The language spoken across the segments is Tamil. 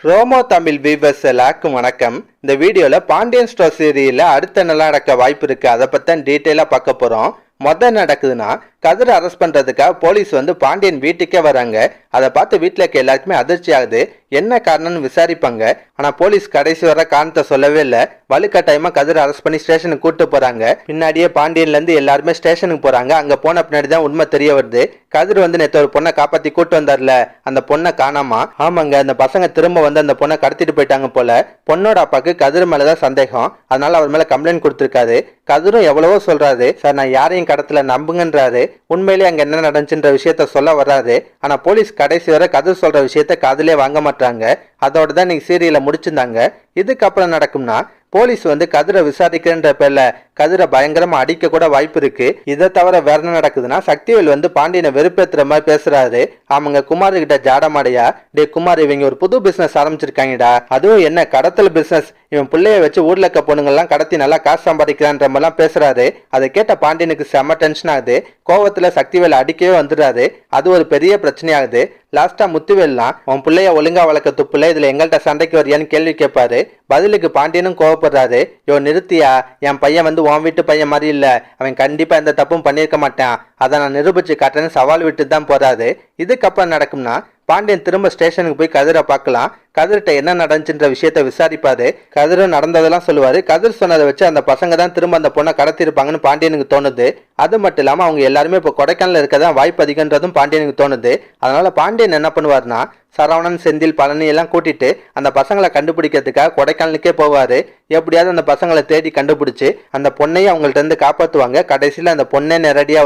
ரோமோ தமிழ் வீவர்ஸ் எல்லாருக்கும் வணக்கம். இந்த வீடியோல பாண்டியன் ஸ்டோர் சீரியல்ல அடுத்த நல்லா நடக்க வாய்ப்பு இருக்கு. அதை பத்தி டீட்டெயிலா பார்க்க போறோம். மொதல் நடக்குதுன்னா கதிரை அரெஸ்ட் பண்றதுக்காக போலீஸ் பாண்டியன் வீட்டுக்கே வராங்க. அதை பார்த்து வீட்டில் இருக்க எல்லாருக்குமே அதிர்ச்சி ஆகுது. என்ன காரணம்னு விசாரிப்பாங்க. ஆனா போலீஸ் கடைசி வர காரணத்தை சொல்லவே இல்லை. வலுக்கட்டாயமா கதிரை அரெஸ்ட் பண்ணி ஸ்டேஷனுக்கு கூட்டு போறாங்க. பின்னாடியே பாண்டியன்ல இருந்து எல்லாருமே ஸ்டேஷனுக்கு போறாங்க. அங்க போன பின்னாடி தான் உண்மை தெரிய வருது. கதிர் நேற்று ஒரு பொண்ணை காப்பாத்தி கூட்டு வந்தார்ல, அந்த பொண்ணை காணாமா. ஆமாங்க, அந்த பசங்க திரும்ப அந்த பொண்ணை கடத்திட்டு போயிட்டாங்க போல. பொண்ணோட அப்பாக்கு கதிர் மேலதான் சந்தேகம். அதனால அவர் மேல கம்ப்ளைண்ட் கொடுத்திருக்காரு. கதிரும் எவ்வளவோ சொல்றாரு, சார் நான் யாரையும் கடத்தல நம்புங்கன்றாரு. உண்மையிலேயே அங்க என்ன நடந்துச்சுன்ற விஷயத்த சொல்ல வர்றாரு. ஆனா போலீஸ் கடைசி வரை கதிர் சொல்ற விஷயத்த காதுலயே வாங்க மாட்டாங்க. அதோட தான் நீங்க சீரியலை முடிச்சிருந்தாங்க. இதுக்கப்புறம் நடக்கும்னா போலீஸ் கதிரை விசாரிக்கிறன்ற பேர்ல கதிரை பயங்கரமா அடிக்க கூட வாய்ப்பு இருக்கு. இதை தவிர வேற என்ன நடக்குதுன்னா, சக்திவேல் பாண்டியனை வெறுப்பேத்துற மாதிரி பேசுறாரு. அவங்க குமார் கிட்ட ஜாடமாடையா, டே குமார் இவங்க ஒரு புது பிசினஸ் ஆரம்பிச்சிருக்காங்கடா, அதுவும் என்ன கடத்தல் பிசினஸ். இவன் பிள்ளைய வச்சு ஊர்ல இருக்க பொண்ணுங்க எல்லாம் கடத்தி நல்லா காசு சம்பாதிக்கிறான்ற மாதிரிலாம் பேசுறாரு. அதை கேட்ட பாண்டியனுக்கு செம்ம டென்ஷன் ஆகுது. கோவத்துல சக்திவேல் அடிக்கவே வந்துடுறாரு. அது ஒரு பெரிய பிரச்சனை ஆகுது. லாஸ்டா முத்துவேல்லாம் உன் பிள்ளைய ஒழுங்கா வளர்க்க துப்புல, இதுல எங்கள்கிட்ட சண்டைக்கு வரியான்னு கேள்வி கேட்பாரு. பதிலுக்கு பாண்டியனும் கோவப்படுறாரு. யோ நிறுத்தியா, என் பையன் உன் வீட்டு பையன் மாதிரி இல்ல, அவன் கண்டிப்பா எந்த தப்பும் பண்ணிருக்க மாட்டான், அதை நான் நிரூபிச்சு காட்டுறேன்னு சவால் விட்டு தான் போறாரு. இதுக்கப்புறம் நடக்கும்னா பாண்டியன் திரும்ப ஸ்டேஷனுக்கு போய் கதிரை பார்க்கலாம். கதிர்கிட்ட என்ன நடந்துச்சுன்ற விஷயத்த விசாரிப்பாரு. கதிரும் நடந்ததெல்லாம் சொல்லுவாரு. கதிர் சொன்னதை வச்சு அந்த பசங்க தான் திரும்ப அந்த பொண்ணை கடத்திருப்பாங்கன்னு பாண்டியனுக்கு தோணுது. அது மட்டும் இல்லாம அவங்க எல்லாருமே இப்போ கொடைக்கானல இருக்கதான் வாய்ப்பு அதிகன்றதும் பாண்டியனுக்கு தோணுது. அதனால பாண்டியன் என்ன பண்ணுவாருன்னா, சரவணன், செந்தில், பழனி எல்லாம் கூட்டிட்டு அந்த பசங்களை கண்டுபிடிக்கிறதுக்காக கொடைக்கானலுக்கே போவாரு. எப்படியாவது அந்த பசங்களை தேடி கண்டுபிடிச்சு அந்த பொண்ணையும் அவங்கள்ட்ட இருந்து காப்பாற்றுவாங்க. கடைசியில் அந்த பொண்ணே நேரடியா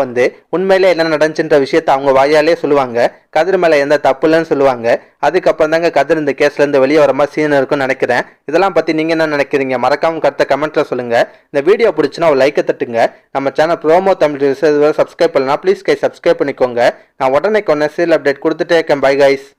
உண்மையிலே என்ன நடந்துச்சுன்ற விஷயத்த அவங்க வாயாலே சொல்லுவாங்க. கதிர் மேல எந்த தப்பு இல்லைன்னு சொல்லுவாங்க. அதுக்கப்புறம் தாங்க கதிர் இந்த கேஸ்ல இருந்து வெளியே வர மாதிரி சீன் இருக்கும்னு நினைக்கிறேன். இதெல்லாம் பத்தி நீங்க என்ன நினைக்கிறீங்க? மறக்காம கருத்தை கமெண்ட்ல சொல்லுங்க. இந்த வீடியோ பிடிச்சுன்னா ஒரு லைக்கை தட்டுங்க. நம்ம சேனல் ரோமோ தமிழ் சப்ஸ்கிரைப் பண்ணலாம். ப்ளீஸ் சப்ஸ்கிரைப் பண்ணிக்கோங்க. நான் உடனே சீரியல் அப்டேட் கொடுத்துட்டே இருக்கேன். Bye guys.